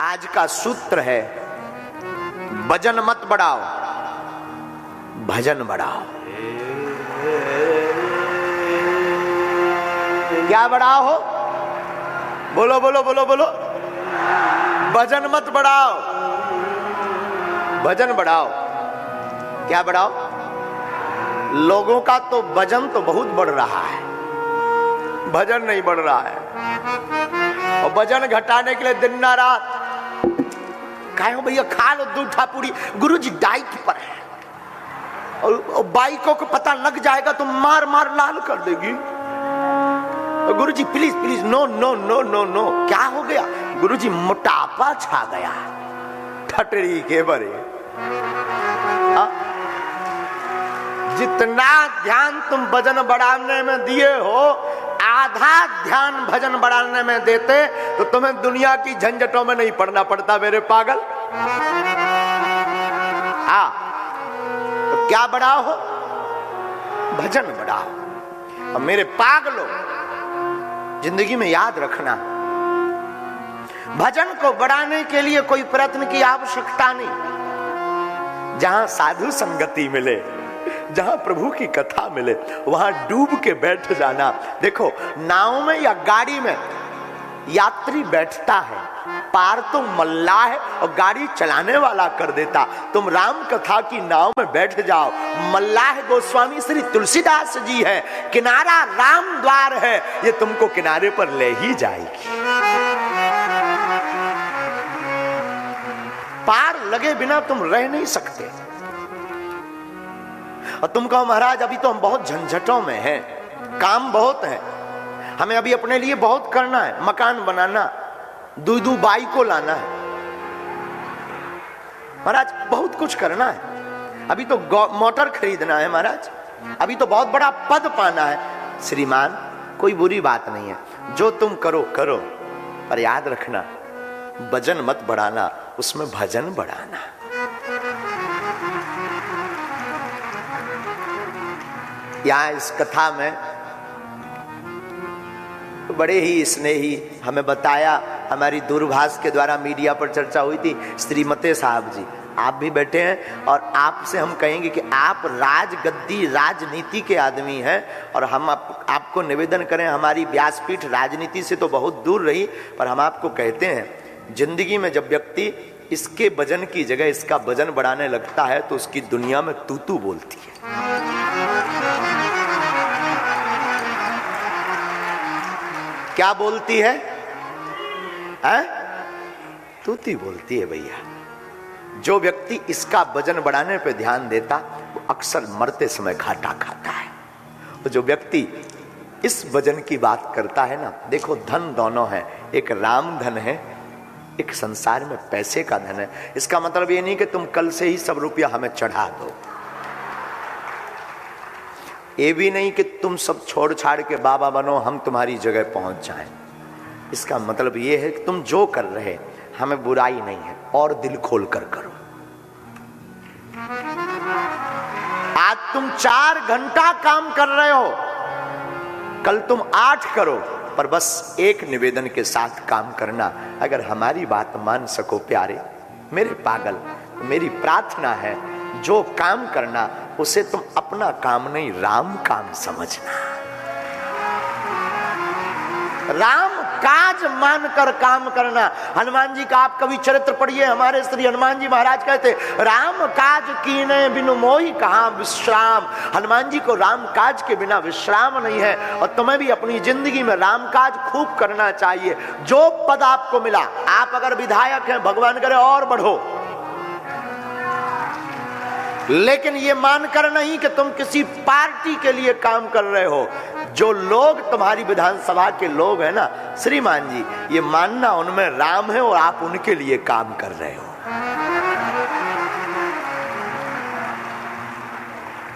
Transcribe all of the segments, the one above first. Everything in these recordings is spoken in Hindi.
आज का सूत्र है, वजन मत बढ़ाओ, भजन बढ़ाओ। क्या बढ़ाओ हो? बोलो बोलो बोलो बोलो। भजन मत बढ़ाओ, भजन बढ़ाओ। क्या बढ़ाओ? लोगों का तो वजन तो बहुत बढ़ रहा है, भजन नहीं बढ़ रहा है। और वजन घटाने के लिए दिन ना रात कहे हो भैया खा लो दूठा पूरी, गुरुजी डाइट पर है। और बाइकों को पता लग जाएगा तो मार मार लाल कर देगी। गुरुजी please please, no no no no no. क्या हो गया? गुरुजी मोटापा छा गया, ठटरी के बरे। जितना ध्यान तुम वजन बढ़ाने में दिए हो, आधा ध्यान भजन बढ़ाने में देते तो तुम्हें दुनिया की झंझटों में नहीं पड़ना पड़ता मेरे पागल। हाँ, तो क्या बढ़ाओ हो? भजन बढ़ाओ। और मेरे पागलों, जिंदगी में याद रखना, भजन को बढ़ाने के लिए कोई प्रयत्न की आवश्यकता नहीं। जहां साधु संगति मिले, जहां प्रभु की कथा मिले, वहां डूब के बैठ जाना। देखो, नाव में या गाड़ी में यात्री बैठता है, पार तो मल्लाह है और गाड़ी चलाने वाला कर देता। तुम राम कथा की नाव में बैठ जाओ, मल्लाह गोस्वामी श्री तुलसीदास जी है, किनारा राम द्वार है, ये तुमको किनारे पर ले ही जाएगी। पार लगे बिना तुम रह नहीं सकते। और तुम कहो महाराज अभी तो हम बहुत झंझटों में हैं, काम बहुत है, हमें अभी अपने लिए बहुत करना है, मकान बनाना, दूधू बाई को लाना है, महाराज बहुत कुछ करना है, अभी तो मोटर खरीदना है महाराज, अभी तो बहुत बड़ा पद पाना है। श्रीमान, कोई बुरी बात नहीं है, जो तुम करो करो, पर याद रखना वजन मत बढ़ाना, उसमें भजन बढ़ाना। यहाँ इस कथा में बड़े ही स्नेही हमें बताया, हमारी दूरभाष के द्वारा मीडिया पर चर्चा हुई थी। श्रीमती साहब जी, आप भी बैठे हैं और आपसे हम कहेंगे कि आप राजगद्दी राजनीति के आदमी हैं, और हम आपको निवेदन करें, हमारी व्यासपीठ राजनीति से तो बहुत दूर रही, पर हम आपको कहते हैं, जिंदगी में जब व्यक्ति इसके वजन की जगह इसका वजन बढ़ाने लगता है तो उसकी दुनिया में तू तू बोलती है। क्या बोलती है? तूती बोलती है भैया। जो व्यक्ति इसका वजन बढ़ाने पे ध्यान देता वो अक्सर मरते समय घाटा खाता है। और जो व्यक्ति इस वजन की बात करता है ना, देखो धन दोनों है, एक राम धन है, एक संसार में पैसे का धन है। इसका मतलब ये नहीं कि तुम कल से ही सब रुपया हमें चढ़ा दो, ये भी नहीं कि तुम सब छोड़ छाड़ के बाबा बनो, हम तुम्हारी जगह पहुंच जाएं। इसका मतलब ये है कि तुम जो कर रहे हमें बुराई नहीं है, और दिल खोल कर करो। आज तुम 4 घंटा काम कर रहे हो, कल तुम 8 करो, पर बस एक निवेदन के साथ काम करना। अगर हमारी बात मान सको प्यारे मेरे पागल, मेरी प्रार्थना है, जो काम करना उसे तुम अपना काम नहीं राम काम समझना। राम काज मानकर काम करना। हनुमान जी का आप कभी चरित्र पढ़िए, हमारे श्री हनुमान जी महाराज कहते, राम काज कीने बिनु मोहि कहाँ विश्राम। हनुमान जी को राम काज के बिना विश्राम नहीं है, और तुम्हें भी अपनी जिंदगी में राम काज खूब करना चाहिए। जो पद आपको मिला, आप अगर विधायक हैं, भगवान करे और बढ़ो, लेकिन ये मानकर नहीं कि तुम किसी पार्टी के लिए काम कर रहे हो। जो लोग तुम्हारी विधानसभा के लोग हैं ना श्रीमान जी, ये मानना उनमें राम है और आप उनके लिए काम कर रहे हो।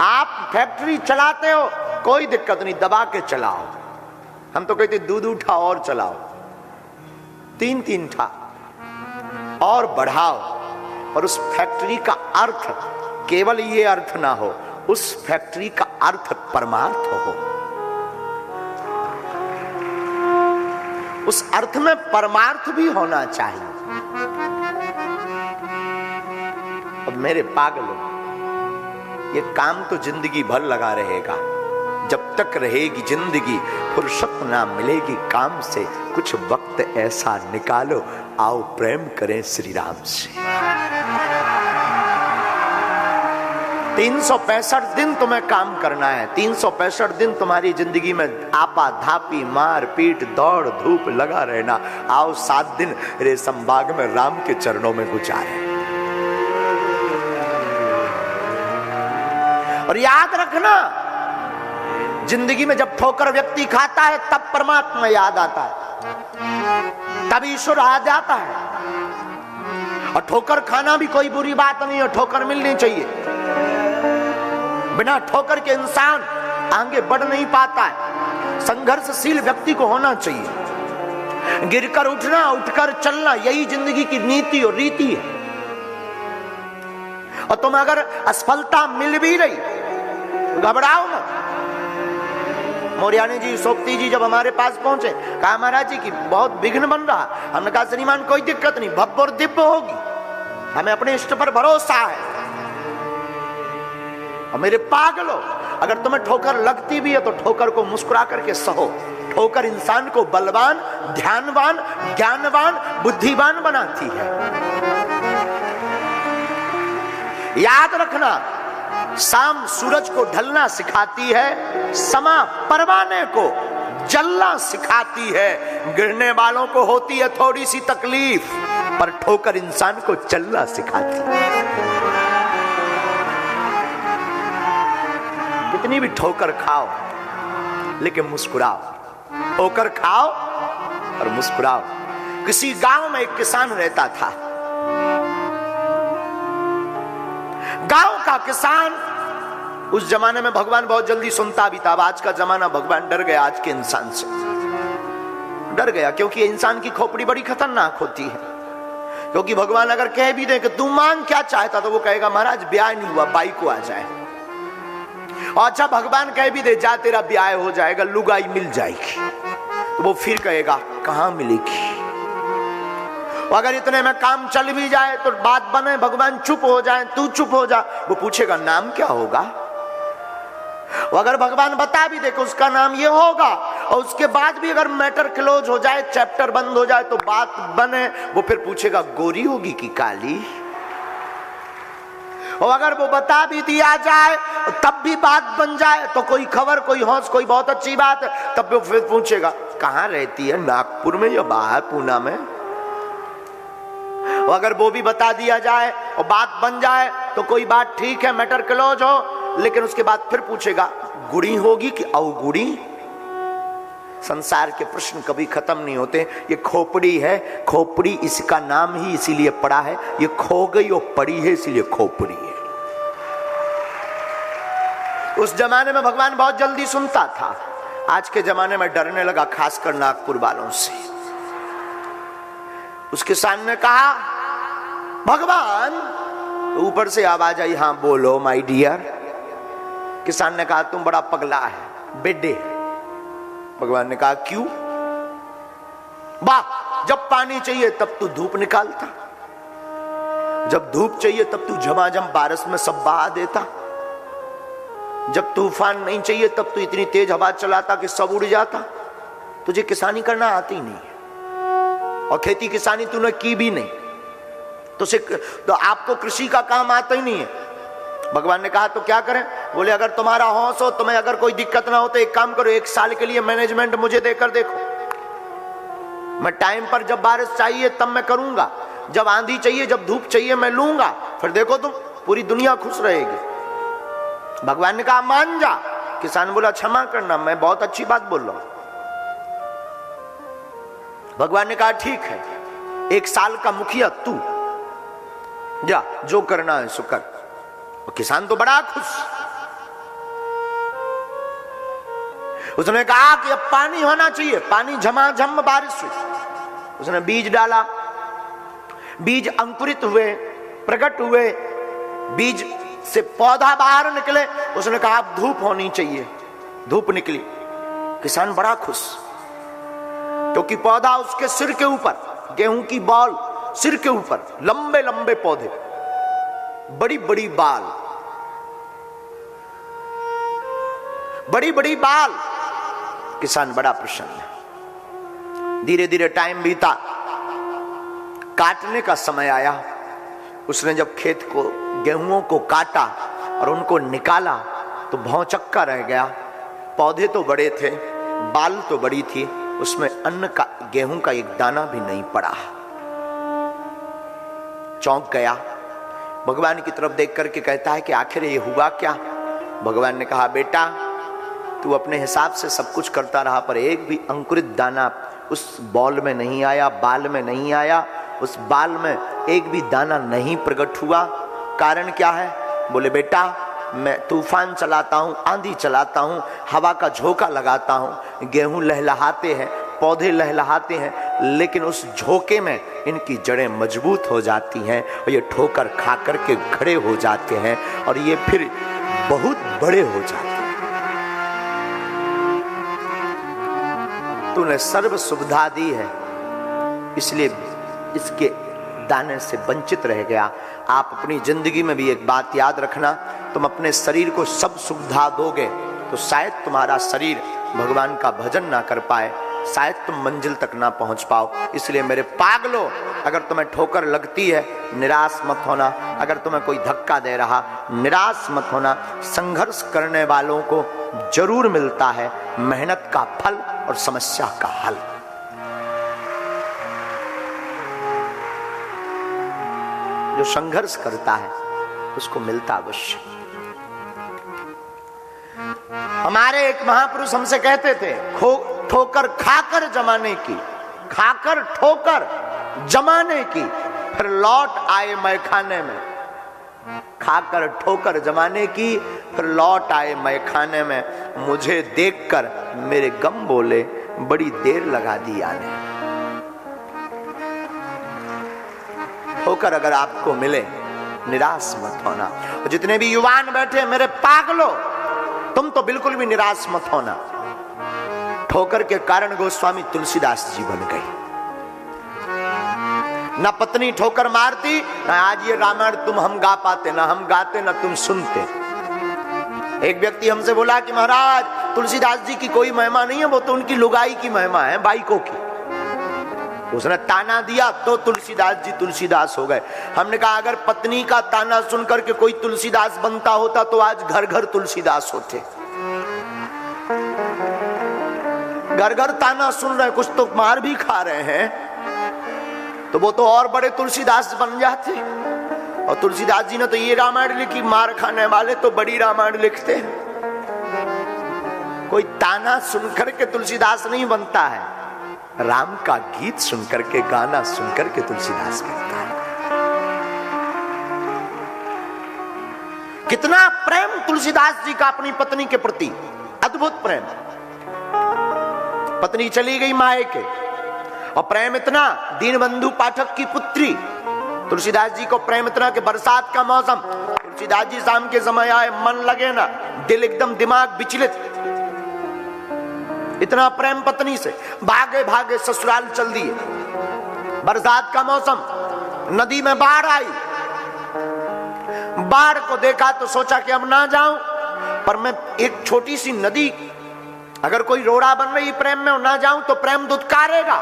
आप फैक्ट्री चलाते हो, कोई दिक्कत नहीं, दबा के चलाओ। हम तो कहते दूध उठा और चलाओ, 3-3 ठा और बढ़ाओ। और उस फैक्ट्री का अर्थ केवल ये अर्थ ना हो, उस फैक्ट्री का अर्थ परमार्थ हो। उस अर्थ में परमार्थ भी होना चाहिए। अब मेरे पागलों, ये काम तो जिंदगी भर लगा रहेगा। जब तक रहेगी जिंदगी फुर्सत ना मिलेगी काम से। कुछ वक्त ऐसा निकालो, आओ प्रेम करें श्री राम से। 365 दिन तुम्हें काम करना है। 365 दिन तुम्हारी जिंदगी में आपा धापी मार पीट दौड़ धूप लगा रहना। आओ 7 दिन रेशम बाग में राम के चरणों में गुजारे। और याद रखना, जिंदगी में जब ठोकर व्यक्ति खाता है तब परमात्मा याद आता है, तब ईश्वर आ जाता है। और ठोकर खाना भी कोई बुरी बात नहीं है, ठोकर मिलनी चाहिए। बिना ठोकर के इंसान आगे बढ़ नहीं पाता है। संघर्षशील व्यक्ति को होना चाहिए। गिरकर उठना, उठकर चलना, यही जिंदगी की नीति और रीति है। और तुम अगर असफलता मिल भी रही, घबराओ मत। मोरियानी जी, सोपती जी जब हमारे पास पहुंचे, कहा महाराज जी की बहुत विघ्न बन रहा। हमने कहा श्रीमान कोई दिक्कत नहीं, भव्य और दिव्य होगी, हमें अपने इष्ट पर भरोसा है। और मेरे पागलों, अगर तुम्हें ठोकर लगती भी है तो ठोकर को मुस्कुरा करके सहो। ठोकर इंसान को बलवान, ध्यानवान, ज्ञानवान, बुद्धिमान बनाती है। याद रखना, शाम सूरज को ढलना सिखाती है, समा परवाने को जलना सिखाती है। गिरने वालों को होती है थोड़ी सी तकलीफ, पर ठोकर इंसान को चलना सिखाती है। कितनी भी ठोकर खाओ लेकिन मुस्कुराओ। ठोकर खाओ और मुस्कुराओ। किसी गांव में एक किसान रहता था। गांव का किसान, उस जमाने में भगवान बहुत जल्दी सुनता भी था। अब आज का जमाना, भगवान डर गया आज के इंसान से, डर गया, क्योंकि इंसान की खोपड़ी बड़ी खतरनाक होती है। क्योंकि भगवान अगर कह भी दे कि तू मांग क्या चाहता, तो वो कहेगा महाराज ब्याह नहीं हुआ, बाई को आ जाए। और अच्छा भगवान कह भी दे जा तेरा ब्याह हो जाएगा, लुगाई मिल जाएगी, तो वो फिर कहेगा कहां मिलेगी। अगर इतने में काम चल भी जाए तो बात बने, भगवान चुप हो जाए, तू चुप हो जा, वो पूछेगा नाम क्या होगा। अगर भगवान बता भी दे कि उसका नाम ये होगा, और उसके बाद भी अगर मैटर क्लोज हो जाए, चैप्टर बंद हो जाए, तो बात बने, वो फिर पूछेगा गोरी होगी कि काली। और अगर वो बता भी दिया जाए तब भी बात बन जाए, तो कोई खबर, कोई हौस, कोई बहुत अच्छी बात, तब वो फिर पूछेगा कहां रहती है, नागपुर में या बाहर पूना में। अगर वो भी बता दिया जाए और बात बन जाए तो कोई बात ठीक है, मैटर क्लोज हो, लेकिन उसके बाद फिर पूछेगा गुड़ी होगी कि अवगुड़ी। संसार के प्रश्न कभी खत्म नहीं होते। ये खोपड़ी है, खोपड़ी इसका नाम ही इसीलिए पड़ा है, ये खो गई और पड़ी है इसलिए खोपड़ी है। उस जमाने में भगवान बहुत जल्दी सुनता था, आज के जमाने में डरने लगा, खासकर नागपुर वालों से। उस किसान ने कहा भगवान, ऊपर से आवाज आई हाँ बोलो माय डियर। किसान ने कहा तुम बड़ा पगला है, बेडे। भगवान ने कहा क्यों? वाह, जब पानी चाहिए तब तू धूप निकालता, जब धूप चाहिए तब तू झमाझम बारिश में सब बहा देता, जब तूफान नहीं चाहिए तब तू इतनी तेज हवा चलाता कि सब उड़ जाता। तुझे किसानी करना आती नहीं है, और खेती किसानी तूने की भी नहीं, तो आपको कृषि का काम आता ही नहीं है। भगवान ने कहा तो क्या करें? बोले अगर तुम्हारा हौस हो, तुम्हें अगर कोई दिक्कत ना हो तो एक काम करो, 1 साल के लिए मैनेजमेंट मुझे देकर देखो। मैं टाइम पर जब बारिश चाहिए तब मैं करूंगा, जब आंधी चाहिए, जब धूप चाहिए मैं लूंगा, फिर देखो तुम, पूरी दुनिया खुश रहेगी। भगवान ने कहा मान जा। किसान बोला क्षमा करना, मैं बहुत अच्छी बात बोल रहा हूं। भगवान ने कहा ठीक है, 1 साल का मुखिया तू जा, जो करना है सो कर। और किसान तो बड़ा खुश। उसने कहा कि अब पानी होना चाहिए, पानी झमाझम बारिश हुई। उसने बीज डाला, बीज अंकुरित हुए, प्रकट हुए, बीज से पौधा बाहर निकले। उसने कहा अब धूप होनी चाहिए, धूप निकली। किसान बड़ा खुश, क्योंकि पौधा उसके सिर के ऊपर, गेहूं की बॉल सिर के ऊपर लंबे लंबे पौधे, बड़ी बड़ी बाल, बड़ी बड़ी बाल। किसान बड़ा प्रसन्न है। धीरे धीरे टाइम बीता, काटने का समय आया। उसने जब खेत को, गेहूं को काटा और उनको निकाला तो भौचक्का रह गया। पौधे तो बड़े थे, बाल तो बड़ी थी, उसमें अन्न का, गेहूं का एक दाना भी नहीं पड़ा। चौंक गया। भगवान की तरफ देख करके कहता है कि आखिर ये हुआ क्या? भगवान ने कहा, बेटा तू अपने हिसाब से सब कुछ करता रहा, पर एक भी अंकुरित दाना उस बॉल में नहीं आया, बाल में नहीं आया, उस बाल में एक भी दाना नहीं प्रकट हुआ। कारण क्या है? बोले बेटा मैं तूफान चलाता हूं, आंधी चलाता हूं, हवा का झोंका लगाता हूं, गेहूं लहलहाते हैं, पौधे लहलहाते हैं, लेकिन उस झोंके में इनकी जड़ें मजबूत हो जाती हैं और ये ठोकर खा करके खड़े हो जाते हैं और ये फिर बहुत बड़े हो जाते हैं। तूने सर्व सुविधा दी है, इसलिए इसके दाने से वंचित रह गया। आप अपनी जिंदगी में भी एक बात याद रखना, तुम अपने शरीर को सब सुविधा दोगे तो शायद तुम्हारा शरीर भगवान का भजन ना कर पाए, शायद तुम मंजिल तक ना पहुंच पाओ। इसलिए मेरे पागलों, अगर तुम्हें ठोकर लगती है निराश मत होना, अगर तुम्हें कोई धक्का दे रहा निराश मत होना। संघर्ष करने वालों को जरूर मिलता है मेहनत का फल और समस्या का हल। जो संघर्ष करता है उसको मिलता अवश्य। हमारे एक महापुरुष हमसे कहते थे, ठोकर खाकर जमाने की, खाकर ठोकर जमाने की, फिर लौट आए मैखाने में। खाकर ठोकर जमाने की, फिर लौट आए मैखाने में। मुझे देखकर मेरे गम बोले, बड़ी देर लगा दी आने। ठोकर अगर आपको मिले निराश मत होना। और जितने भी युवान बैठे मेरे पागलों, तुम तो बिल्कुल भी निराश मत होना। ठोकर के कारण गोस्वामी तुलसीदास जी बन गए। ना पत्नी ठोकर मारती, ना आज ये रामायण तुम हम गा पाते, ना हम गाते ना तुम सुनते। एक व्यक्ति हमसे बोला कि महाराज तुलसीदास जी की कोई महिमा नहीं है, वो तो उनकी लुगाई की महिमा है, बाइकों की। उसने ताना दिया तो तुलसीदास जी तुलसीदास हो गए। हमने कहा अगर पत्नी का ताना सुनकर के कोई तुलसीदास बनता होता तो आज घर घर तुलसीदास होते। घर घर ताना सुन रहे, कुछ तो मार भी खा रहे हैं, तो वो तो और बड़े तुलसीदास बन जाते। और तुलसीदास जी ने तो ये रामायण लिखी, मार खाने वाले तो बड़ी रामायण लिखते हैं। कोई ताना सुनकर के तुलसीदास नहीं बनता है, राम का गीत सुनकर के, गाना सुनकर के तुलसीदास बनता है। कितना प्रेम तुलसीदास जी का अपनी पत्नी के प्रति, अद्भुत प्रेम। पत्नी चली गई मायके और प्रेम इतना, दीनबंधु पाठक की पुत्री। तुलसीदास जी को प्रेम इतना कि बरसात का मौसम, तुलसीदास जी शाम के समय आए, मन लगे ना, दिल एकदम दिमाग विचलित। इतना प्रेम पत्नी से, भागे भागे ससुराल चल दिए। बरसात का मौसम, नदी में बाढ़ आई। बाढ़ को देखा तो सोचा कि अब ना जाऊं, पर मैं एक छोटी सी नदी, अगर कोई रोड़ा बन रही प्रेम में, ना जाऊं तो प्रेम दुत्कारेगा।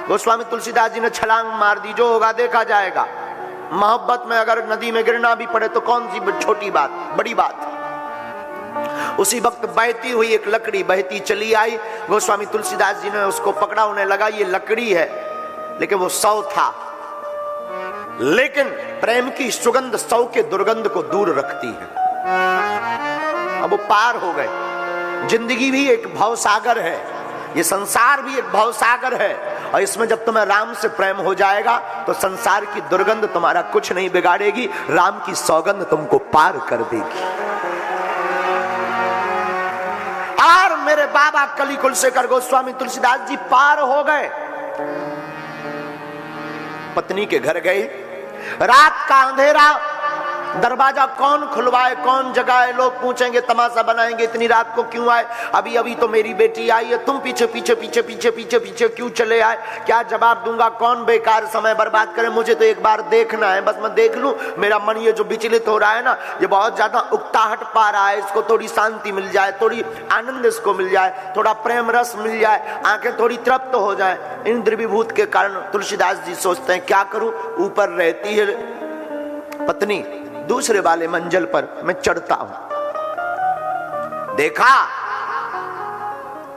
गोस्वामी तुलसीदास जी ने छलांग मार दी, जो होगा देखा जाएगा। मोहब्बत में अगर नदी में गिरना भी पड़े तो कौन सी छोटी बात, बड़ी बात। उसी वक्त बहती हुई एक लकड़ी बहती चली आई। गोस्वामी तुलसीदास जी ने उसको पकड़ा, उन्हें लगा ये लकड़ी है, लेकिन वो सौ था। लेकिन प्रेम की सुगंध सौ के दुर्गंध को दूर रखती है। अब वो पार हो गए। जिंदगी भी एक भवसागर है, ये संसार भी एक भवसागर है, और इसमें जब तुम्हें राम से प्रेम हो जाएगा तो संसार की दुर्गंध तुम्हारा कुछ नहीं बिगाड़ेगी, राम की सौगंध तुमको पार कर देगी। और मेरे बाबा कली कुलशेखर गोस्वामी तुलसीदास जी पार हो गए। पत्नी के घर गए, रात का अंधेरा, दरवाजा कौन खुलवाए, कौन जगाए? लोग पूछेंगे, तमाशा बनाएंगे, इतनी रात को क्यों आए? अभी अभी तो मेरी बेटी आई है, तुम पीछे पीछे पीछे पीछे पीछे पीछे क्यों चले आए? क्या जवाब दूंगा? कौन बेकार समय बर्बाद करे? मुझे तो एक बार देखना है, बस मैं देख लूं। मेरा मन ये जो विचलित हो रहा है ना, ये बहुत ज्यादा उकताहट पा रहा है, इसको थोड़ी शांति मिल जाए, थोड़ी आनंद इसको मिल जाए, थोड़ा प्रेम रस मिल जाए, आंखें थोड़ी तृप्त हो जाए। इंद्र विभूत के कारण तुलसीदास जी सोचते हैं, क्या करूं? ऊपर रहती है पत्नी, दूसरे वाले मंजिल पर मैं चढ़ता हूं। देखा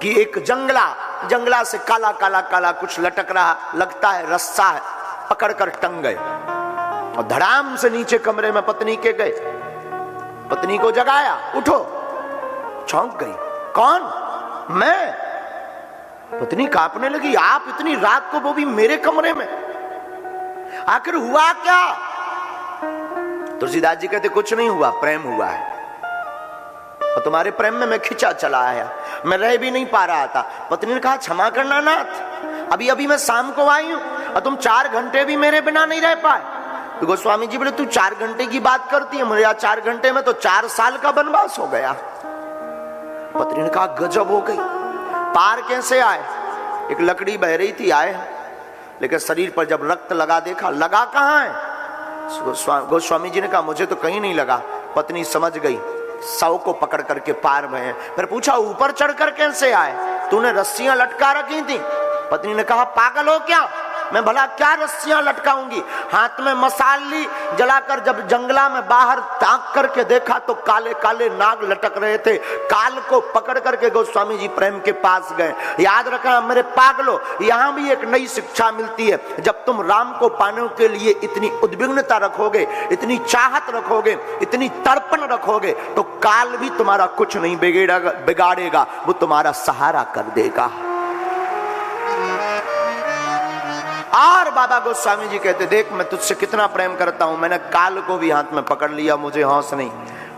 कि एक जंगला से काला काला काला कुछ लटक रहा, लगता है रस्सा है, पकड़कर टंग गए और धड़ाम से नीचे कमरे में पत्नी के गए। पत्नी को जगाया, उठो। चौंक गई, कौन? मैं। पत्नी कांपने लगी, आप इतनी रात को, वो भी मेरे कमरे में, आखिर हुआ क्या? तुलसीदास जी कहते, कुछ नहीं हुआ, प्रेम हुआ है, और तुम्हारे प्रेम में मैं खिंचा चला आया, मैं रह भी नहीं पा रहा था। पत्नी ने कहा, क्षमा करना नाथ, अभी अभी मैं शाम को आई हूं और तुम 4 घंटे भी मेरे बिना नहीं रह पाए। तो गोस्वामी जी बोले, तू 4 घंटे की बात करती है, मुझे 4 घंटे में तो 4 साल का वनवास हो गया। पत्नी ने कहा, गजब हो गई, पार कैसे आए? एक लकड़ी बह रही थी, आए, लेकिन शरीर पर जब रक्त लगा, देखा लगा कहां है? गोस्वामी जी ने कहा, मुझे तो कहीं नहीं लगा। पत्नी समझ गई, शव को पकड़ करके पार में है। फिर पूछा, ऊपर चढ़कर कैसे आए? तूने रस्सियां लटका रखी थी। पत्नी ने कहा, पागल हो क्या? मैं भला क्या रस्सियां लटकाऊंगी? हाथ में मसाल ली, जलाकर जब जंगला में बाहर ताक करके देखा तो काले काले नाग लटक रहे थे। काल को पकड़ करके गोस्वामी जी प्रेम के पास गए। याद रखना मेरे पागलों, यहां भी एक नई शिक्षा मिलती है। जब तुम राम को पाने के लिए इतनी उद्विग्नता रखोगे, इतनी चाहत रखोगे, इतनी तड़पण रखोगे, तो काल भी तुम्हारा कुछ नहीं बिगाड़ेगा, वो तुम्हारा सहारा कर देगा। और बाबा गोस्वामी जी कहते, देख मैं तुझसे कितना प्रेम करता हूं, मैंने काल को भी हाथ में पकड़ लिया, मुझे होश नहीं।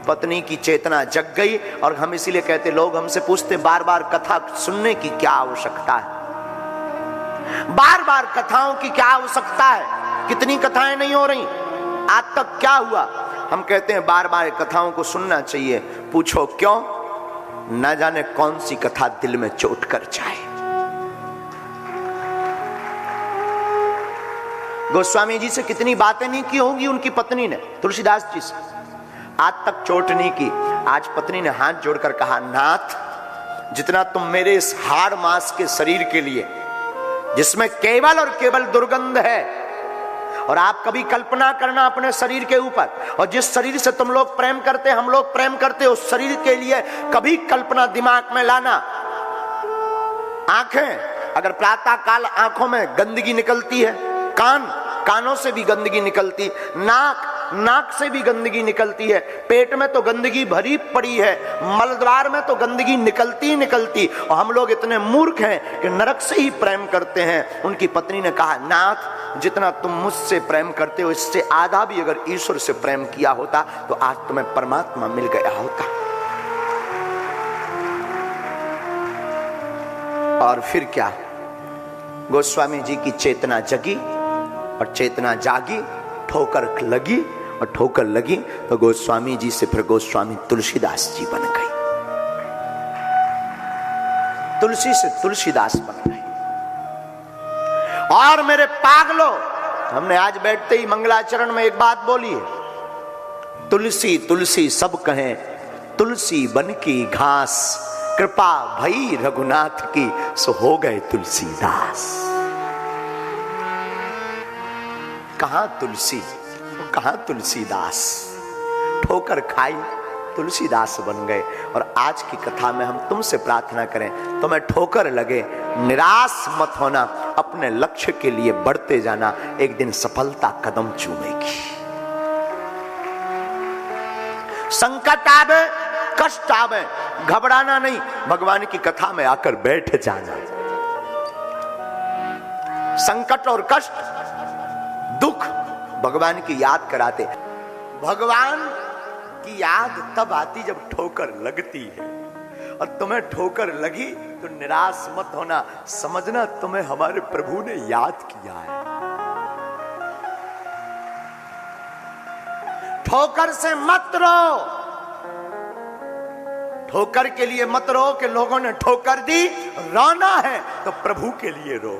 पत्नी की चेतना जग गई। और हम इसीलिए कहते, लोग हमसे पूछते बार बार कथा सुनने की क्या आवश्यकता है? बार बार कथाओं की क्या आवश्यकता है? कितनी कथाएं नहीं हो रही, आज तक क्या हुआ? हम कहते हैं बार बार कथाओं को सुनना चाहिए। पूछो क्यों? न जाने कौन सी कथा दिल में चोट कर जाए। गोस्वामी जी से कितनी बातें नहीं की होंगी उनकी पत्नी ने, तुलसीदास जी से, आज तक चोट नहीं की। आज पत्नी ने हाथ जोड़कर कहा, नाथ, जितना तुम मेरे इस हाड़ मांस के शरीर के लिए, जिसमें केवल और केवल दुर्गंध है, और आप कभी कल्पना करना अपने शरीर के ऊपर, और जिस शरीर से तुम लोग प्रेम करते, हम लोग प्रेम करते, उस शरीर के लिए कभी कल्पना दिमाग में लाना। आंखें, अगर प्रातः काल आंखों में गंदगी निकलती है, कानों से भी गंदगी निकलती, नाक से भी गंदगी निकलती है, पेट में तो गंदगी भरी पड़ी है, मलद्वार में तो गंदगी निकलती निकलती, और हम लोग इतने मूर्ख हैं कि नरक से ही प्रेम करते हैं। उनकी पत्नी ने कहा, नाथ, जितना तुम मुझसे प्रेम करते हो, इससे आधा भी अगर ईश्वर से प्रेम किया होता तो आज तुम्हें परमात्मा मिल गया होता। और फिर क्या? गोस्वामी जी की चेतना जगी, और चेतना जागी, ठोकर लगी, और ठोकर लगी तो गोस्वामी जी से फिर गोस्वामी तुलसीदास जी बन गई। तुलसी से तुलसीदास बन गई। और मेरे पागलों, हमने आज बैठते ही मंगलाचरण में एक बात बोली है, तुलसी तुलसी सब कहें, तुलसी बन की घास, कृपा भई रघुनाथ की, सो हो गए तुलसीदास। कहां तुलसी, कहां तुलसीदास? ठोकर खाई, तुलसीदास बन गए। और आज की कथा में हम तुमसे प्रार्थना करें, तुम्हें ठोकर लगे, निराश मत होना, अपने लक्ष्य के लिए बढ़ते जाना, एक दिन सफलता कदम चूमेगी। संकट आवे, कष्ट आवे, घबराना नहीं, भगवान की कथा में आकर बैठ जाना। संकट और कष्ट, दुख भगवान की याद कराते। भगवान की याद तब आती जब ठोकर लगती है, और तुम्हें ठोकर लगी तो निराश मत होना, समझना तुम्हें हमारे प्रभु ने याद किया है। ठोकर से मत रो, ठोकर के लिए मत रो कि लोगों ने ठोकर दी, रोना है तो प्रभु के लिए रो।